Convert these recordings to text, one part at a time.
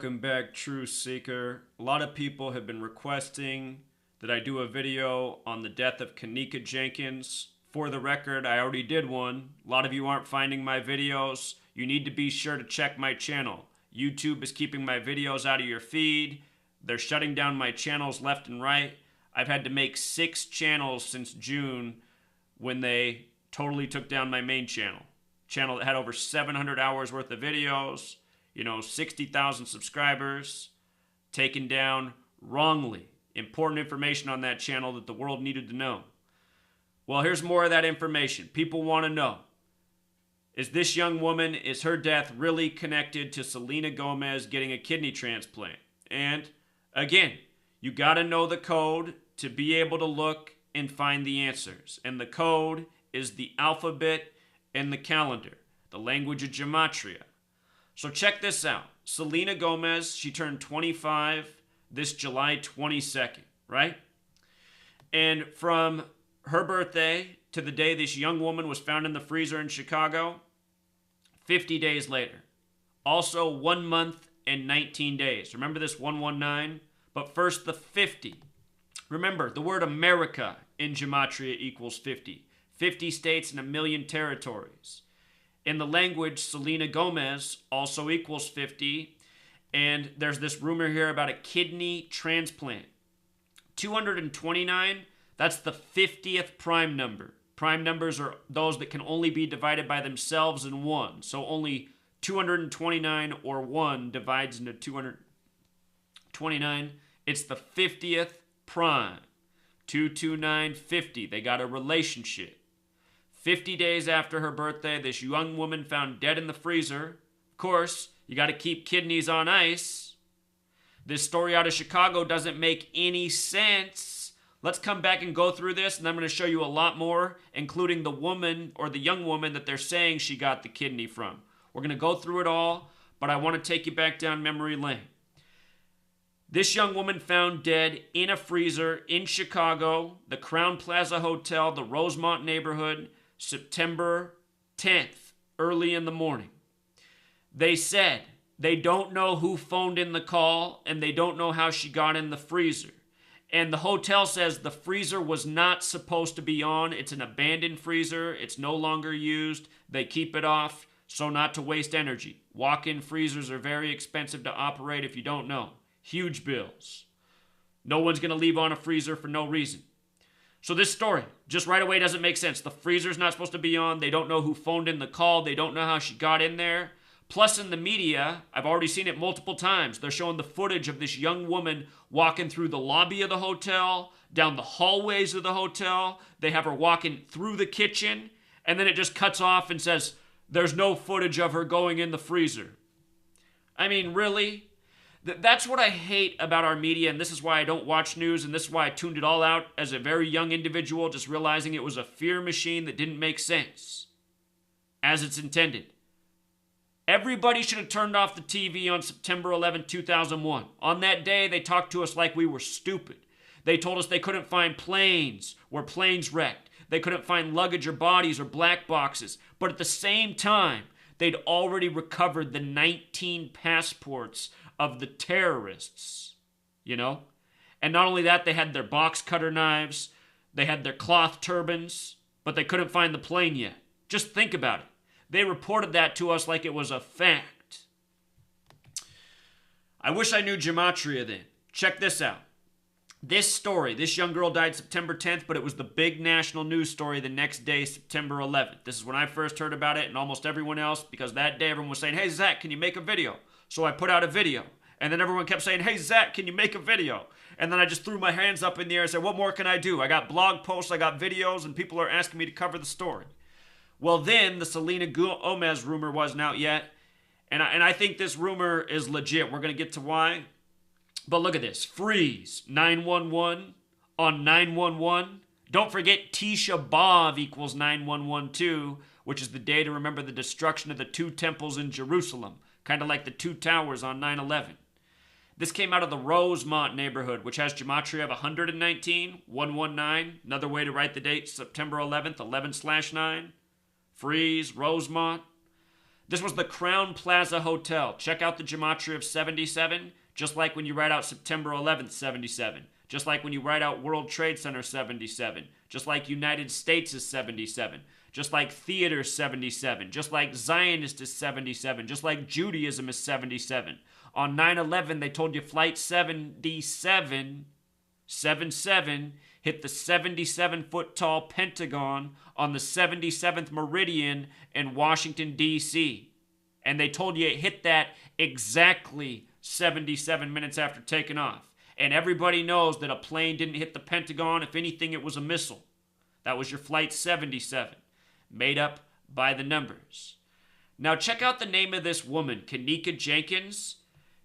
Welcome back, True Seeker. A lot of people have been requesting that I do a video on the death of Kenneka Jenkins. For the record, I already did one. A lot of you aren't finding my videos. You need to be sure to check my channel. YouTube is keeping my videos out of your feed. They're shutting down my channels left and right. I've had to make 6 channels since June when they totally took down my main channel. Channel that had over 700 hours worth of videos. 60,000 subscribers, taken down wrongly. Important information on that channel that the world needed to know. Well, here's more of that information. People want to know, is this young woman, is her death really connected to Selena Gomez getting a kidney transplant? And again, you got to know the code to be able to look and find the answers. And the code is the alphabet and the calendar, the language of gematria. So check this out. Selena Gomez, she turned 25 this July 22nd, right? And from her birthday to the day this young woman was found in the freezer in Chicago, 50 days later. Also 1 month and 19 days. Remember this 119? But first the 50. Remember, the word America in gematria equals 50. 50 states and 1,000,000 territories. In the language, Selena Gomez also equals 50. And there's this rumor here about a kidney transplant. 229, that's the 50th prime number. Prime numbers are those that can only be divided by themselves in 1. So only 229 or 1 divides into 229. It's the 50th prime. 229, 50. They got a relationship. 50 days after her birthday, this young woman found dead in the freezer. Of course, you got to keep kidneys on ice. This story out of Chicago doesn't make any sense. Let's come back and go through this, and I'm going to show you a lot more, including the woman or the young woman that they're saying she got the kidney from. We're going to go through it all, but I want to take you back down memory lane. This young woman found dead in a freezer in Chicago, the Crowne Plaza Hotel, the Rosemont neighborhood, September 10th, early in the morning. They said they don't know who phoned in the call and they don't know how she got in the freezer. And the hotel says the freezer was not supposed to be on. It's an abandoned freezer. It's no longer used. They keep it off so not to waste energy. Walk-in freezers are very expensive to operate if you don't know. Huge bills. No one's going to leave on a freezer for no reason. So this story, just right away, doesn't make sense. The freezer's not supposed to be on. They don't know who phoned in the call. They don't know how she got in there. Plus, in the media, I've already seen it multiple times. They're showing the footage of this young woman walking through the lobby of the hotel, down the hallways of the hotel. They have her walking through the kitchen, and then it just cuts off and says, there's no footage of her going in the freezer. I mean, really? That's what I hate about our media, and this is why I don't watch news, and this is why I tuned it all out as a very young individual, just realizing it was a fear machine that didn't make sense as it's intended. Everybody should have turned off the TV on September 11, 2001. On that day, they talked to us like we were stupid. They told us they couldn't find planes where planes wrecked. They couldn't find luggage or bodies or black boxes. But at the same time, they'd already recovered the 19 passports of the terrorists, And not only that, they had their box cutter knives, they had their cloth turbans, but they couldn't find the plane yet. Just think about it. They reported that to us like it was a fact. I wish I knew gematria then. Check this out. This story, this young girl died September 10th, but it was the big national news story the next day, September 11th. This is when I first heard about it, and almost everyone else, because that day everyone was saying, hey, Zach, can you make a video? So I put out a video. And then everyone kept saying, hey, Zach, can you make a video? And then I just threw my hands up in the air and said, what more can I do? I got blog posts, I got videos, and people are asking me to cover the story. Well, then the Selena Gomez rumor wasn't out yet. And I think this rumor is legit. We're going to get to why. But look at this. Freeze 911 on 911. Don't forget Tisha B'Av equals 911 too, which is the day to remember the destruction of the 2 temples in Jerusalem. Kind of like the 2 towers on 9/11. This came out of the Rosemont neighborhood, which has gematria of 119, 119. Another way to write the date, September 11th, 11/9. Freeze, Rosemont. This was the Crown Plaza Hotel. Check out the gematria of 77, just like when you write out September 11th, 77. Just like when you write out World Trade Center 77. Just like United States is 77. Just like theater 77. Just like Zionist is 77. Just like Judaism is 77. On 9/11, they told you Flight 77, 77, hit the 77-foot tall Pentagon on the 77th meridian in Washington, D.C. And they told you it hit that exactly 77 minutes after taking off. And everybody knows that a plane didn't hit the Pentagon. If anything, it was a missile. That was your Flight 77, made up by the numbers. Now check out the name of this woman, Kenneka Jenkins.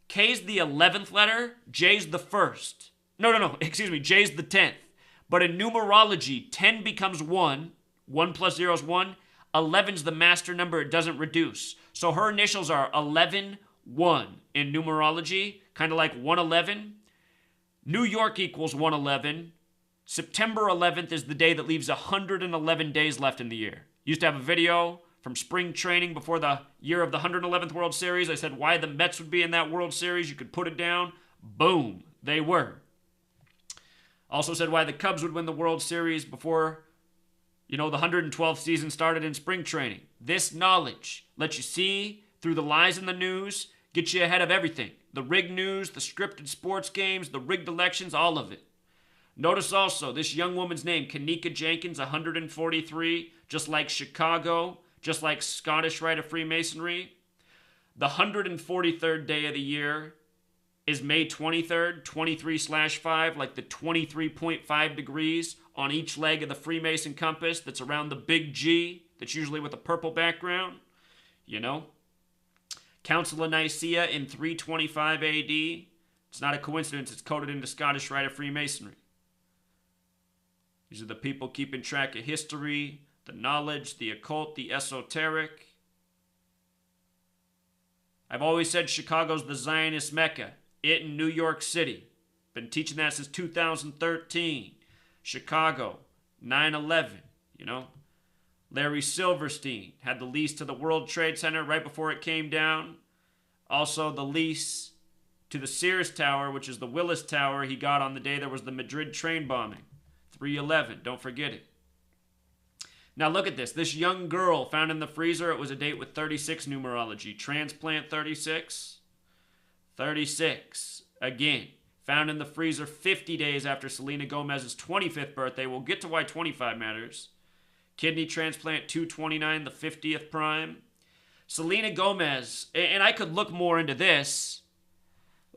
K's the 11th letter, J's the 1st. No, excuse me, J's the 10th. But in numerology, 10 becomes 1. 1 plus 0 is 1. 11's the master number, it doesn't reduce. So her initials are 11-1 in numerology, kind of like 111. New York equals 111. September 11th is the day that leaves 111 days left in the year. Used to have a video from spring training before the year of the 111th World Series. I said why the Mets would be in that World Series. You could put it down. Boom. They were. Also said why the Cubs would win the World Series before, the 112th season started in spring training. This knowledge lets you see through the lies in the news, get you ahead of everything. The rigged news, the scripted sports games, the rigged elections, all of it. Notice also this young woman's name, Kenneka Jenkins, 143, just like Chicago, just like Scottish Rite of Freemasonry. The 143rd day of the year is May 23rd, 23/5, like the 23.5 degrees on each leg of the Freemason compass that's around the big G, that's usually with a purple background. Council of Nicaea in 325 AD. It's not a coincidence, it's coded into Scottish Rite of Freemasonry. These are the people keeping track of history, the knowledge, the occult, the esoteric. I've always said Chicago's the Zionist Mecca. It in New York City. Been teaching that since 2013. Chicago, 9/11, Larry Silverstein had the lease to the World Trade Center right before it came down. Also the lease to the Sears Tower, which is the Willis Tower, he got on the day there was the Madrid train bombing. 3/11, don't forget it. Now look at this. This young girl found in the freezer, it was a date with 36 numerology. Transplant 36. 36. Again, found in the freezer 50 days after Selena Gomez's 25th birthday. We'll get to why 25 matters. Kidney transplant 229, the 50th prime. Selena Gomez, and I could look more into this.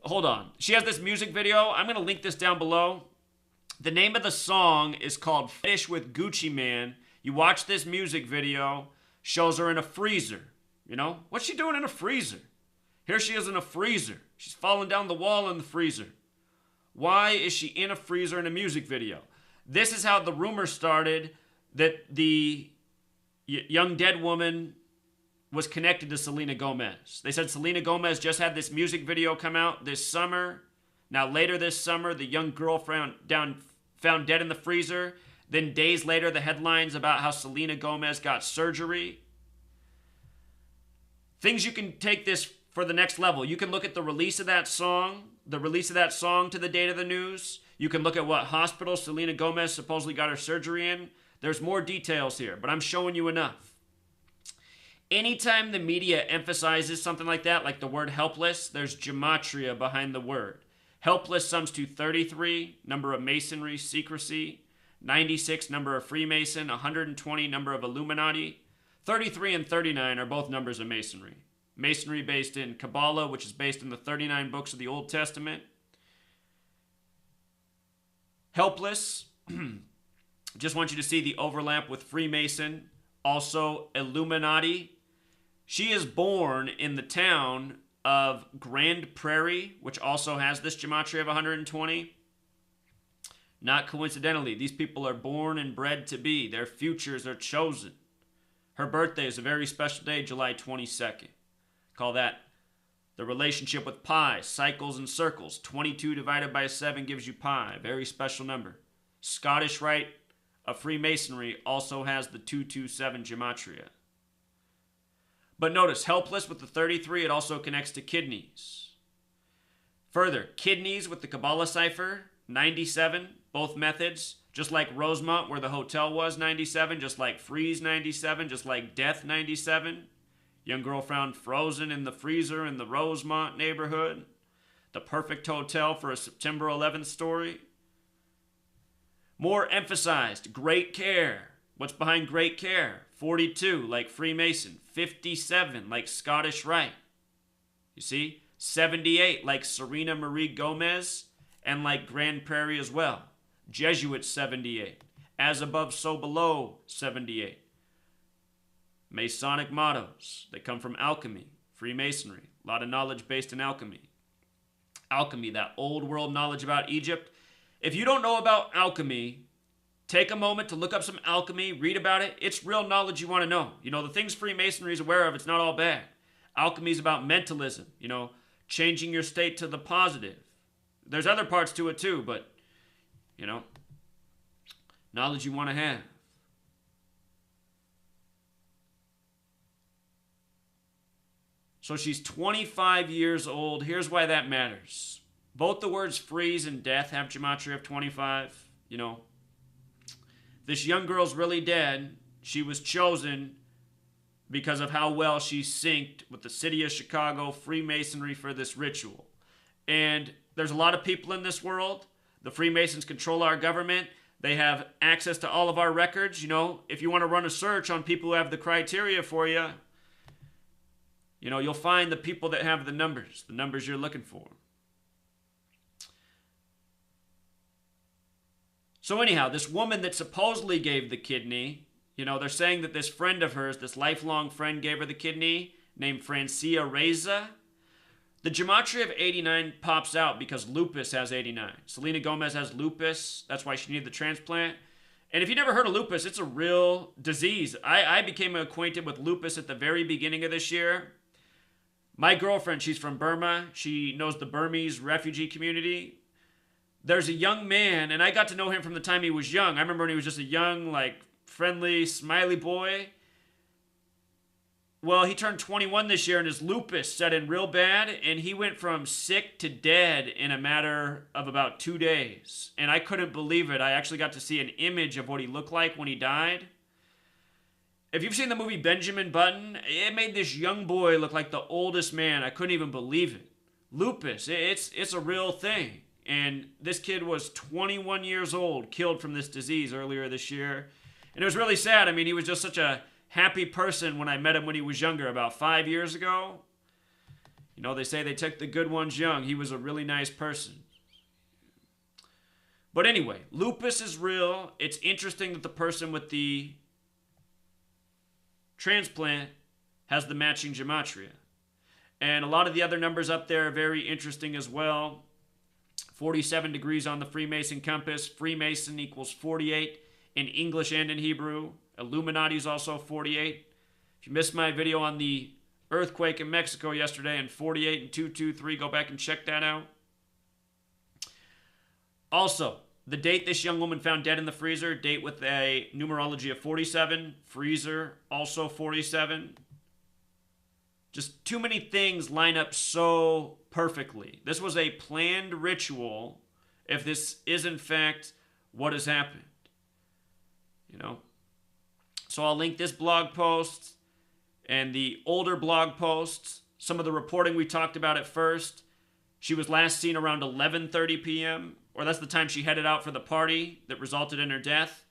Hold on. She has this music video. I'm going to link this down below. The name of the song is called Fetish with Gucci Man. You watch this music video, shows her in a freezer. What's she doing in a freezer? Here she is in a freezer. She's falling down the wall in the freezer. Why is she in a freezer in a music video? This is how the rumor started that the young dead woman was connected to Selena Gomez. They said Selena Gomez just had this music video come out this summer. Now later this summer, the young girl found dead in the freezer. Then days later, the headlines about how Selena Gomez got surgery. Things you can take this for the next level. You can look at the release of that song to the date of the news. You can look at what hospital Selena Gomez supposedly got her surgery in. There's more details here, but I'm showing you enough. Anytime the media emphasizes something like that, like the word helpless, there's gematria behind the word. Helpless sums to 33, number of masonry, secrecy. 96, number of Freemason. 120, number of Illuminati. 33 and 39 are both numbers of Masonry. Masonry based in Kabbalah, which is based in the 39 books of the Old Testament. Helpless, just want you to see the overlap with Freemason. Also, Illuminati. She is born in the town of Grand Prairie, which also has this gematria of 120. Not coincidentally, these people are born and bred to be. Their futures are chosen. Her birthday is a very special day, July 22nd. Call that the relationship with pi, cycles and circles. 22 divided by 7 gives you pi. Very special number. Scottish Rite of Freemasonry also has the 227 gematria. But notice, helpless with the 33, it also connects to kidneys. Further, kidneys with the Kabbalah cipher, 97, both methods. Just like Rosemont, where the hotel was, 97. Just like Freeze, 97. Just like Death, 97. Young girl found frozen in the freezer in the Rosemont neighborhood. The perfect hotel for a September 11th story. More emphasized, great care. What's behind great care? 42, like Freemason. 57, like Scottish Rite. You see? 78, like Serena Marie Gomez, and like Grand Prairie as well. Jesuit, 78. As above, so below, 78. Masonic mottos that come from alchemy, Freemasonry. A lot of knowledge based in alchemy. Alchemy, that old world knowledge about Egypt. If you don't know about alchemy, take a moment to look up some alchemy, read about it. It's real knowledge you want to know. You know, the things Freemasonry is aware of, it's not all bad. Alchemy is about mentalism, you know, changing your state to the positive. There's other parts to it too, but, you know, knowledge you want to have. So she's 25 years old. Here's why that matters. Both the words freeze and death have gematria of 25. You know, this young girl's really dead. She was chosen because of how well she synced with the city of Chicago Freemasonry for this ritual. And there's a lot of people in this world. The Freemasons control our government. They have access to all of our records. You know, if you want to run a search on people who have the criteria for you, you know, you'll find the people that have the numbers you're looking for. So anyhow, this woman that supposedly gave the kidney, you know, they're saying that this friend of hers, this lifelong friend, gave her the kidney, named Francia Reza. The gematria of 89 pops out because lupus has 89. Selena Gomez has lupus. That's why she needed the transplant. And if you never heard of lupus, it's a real disease. I became acquainted with lupus at the very beginning of this year. My girlfriend, she's from Burma. She knows the Burmese refugee community. There's a young man, and I got to know him from the time he was young. I remember when he was just a young, like, friendly, smiley boy. Well, he turned 21 this year, and his lupus set in real bad, and he went from sick to dead in a matter of about 2 days. And I couldn't believe it. I actually got to see an image of what he looked like when he died. If you've seen the movie Benjamin Button, it made this young boy look like the oldest man. I couldn't even believe it. Lupus, it's a real thing. And this kid was 21 years old, killed from this disease earlier this year. And it was really sad. I mean, he was just such a happy person when I met him when he was younger, about 5 years ago. You know, they say they took the good ones young. He was a really nice person. But anyway, lupus is real. It's interesting that the person with the transplant has the matching gematria. And a lot of the other numbers up there are very interesting as well. 47 degrees on the Freemason compass. Freemason equals 48 in English and in Hebrew. Illuminati is also 48. If you missed my video on the earthquake in Mexico yesterday and 48 and 223, go back and check that out. Also, the date this young woman found dead in the freezer, date with a numerology of 47, freezer also 47. Just too many things line up so perfectly. This was a planned ritual if this is in fact what has happened. You know? So I'll link this blog post and the older blog posts, some of the reporting we talked about at first. She was last seen around 11:30 p.m., or that's the time she headed out for the party that resulted in her death.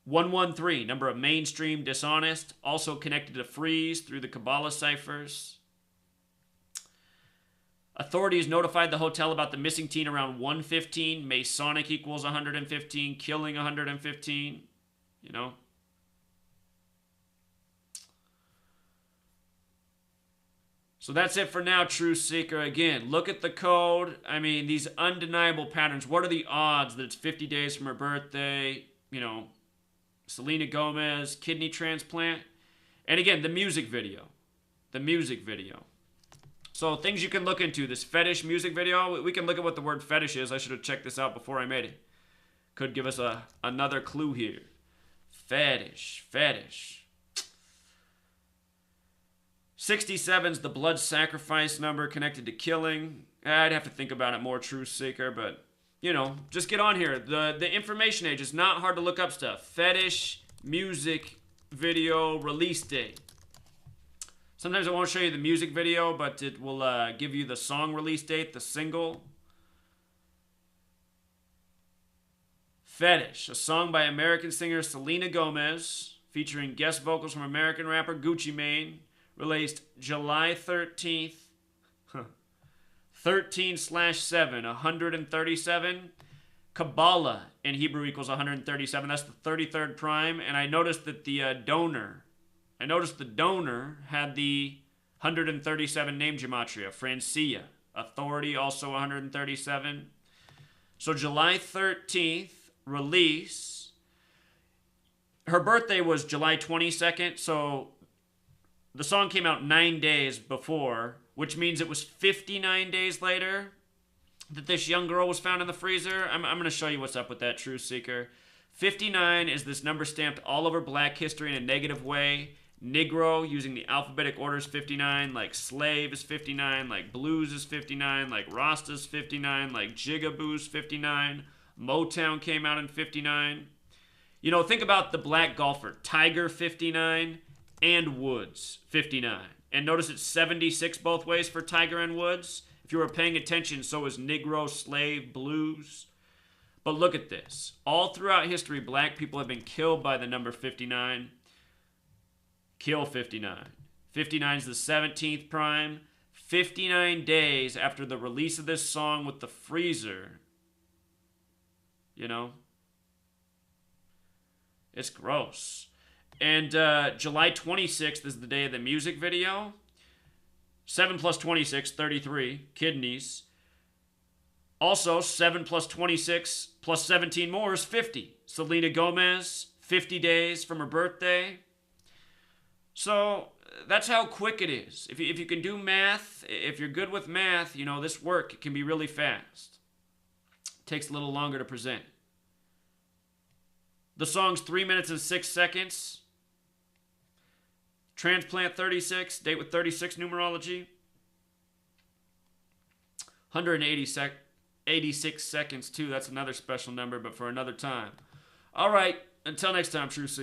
113, number of mainstream dishonest, also connected to freeze through the Kabbalah ciphers. Authorities notified the hotel about the missing teen around 1:15. Masonic equals 115, killing 115, you know. So that's it for now, Truth Seeker. Again, look at the code. I mean, these undeniable patterns. What are the odds that it's 50 days from her birthday? You know, Selena Gomez, kidney transplant. And again, the music video. The music video. So things you can look into. This fetish music video. We can look at what the word fetish is. I should have checked this out before I made it. Could give us another clue here. Fetish. Fetish. 67's the blood sacrifice number connected to killing. I'd have to think about it more, Truth Seeker, but, you know, just get on here. The information age is not hard to look up stuff. Fetish, music, video, release date. Sometimes I won't show you the music video, but it will give you the song release date, the single. Fetish, a song by American singer Selena Gomez, featuring guest vocals from American rapper Gucci Mane, released July 13th, 13/7, 137. Kabbalah in Hebrew equals 137. That's the 33rd prime. And I noticed that the donor had the 137 name gematria. Francia, authority, also 137. So July 13th, release. Her birthday was July 22nd, so the song came out 9 days before, which means it was 59 days later that this young girl was found in the freezer. I'm going to show you what's up with that, Truth Seeker. 59 is this number stamped all over black history in a negative way. Negro, using the alphabetic order, is 59. Like slave is 59. Like blues is 59. Like Rasta's 59. Like Jigaboo's 59. Motown came out in 59. You know, think about the black golfer. Tiger, 59. And Woods, 59. And notice it's 76 both ways for Tiger and Woods. If you were paying attention, so is Negro, slave, blues. But look at this. All throughout history, black people have been killed by the number 59. Kill 59. 59 is the 17th prime. 59 days after the release of this song with the freezer. You know? It's gross. And July 26th is the day of the music video. 7 plus 26, 33. Kidneys. Also, 7 plus 26 plus 17 more is 50. Selena Gomez, 50 days from her birthday. So, that's how quick it is. If you can do math, if you're good with math, you know, this work can be really fast. It takes a little longer to present. The song's 3 minutes and 6 seconds. Transplant 36, date with 36 numerology. 86 seconds too. That's another special number, but for another time. All right, until next time, True Seekers.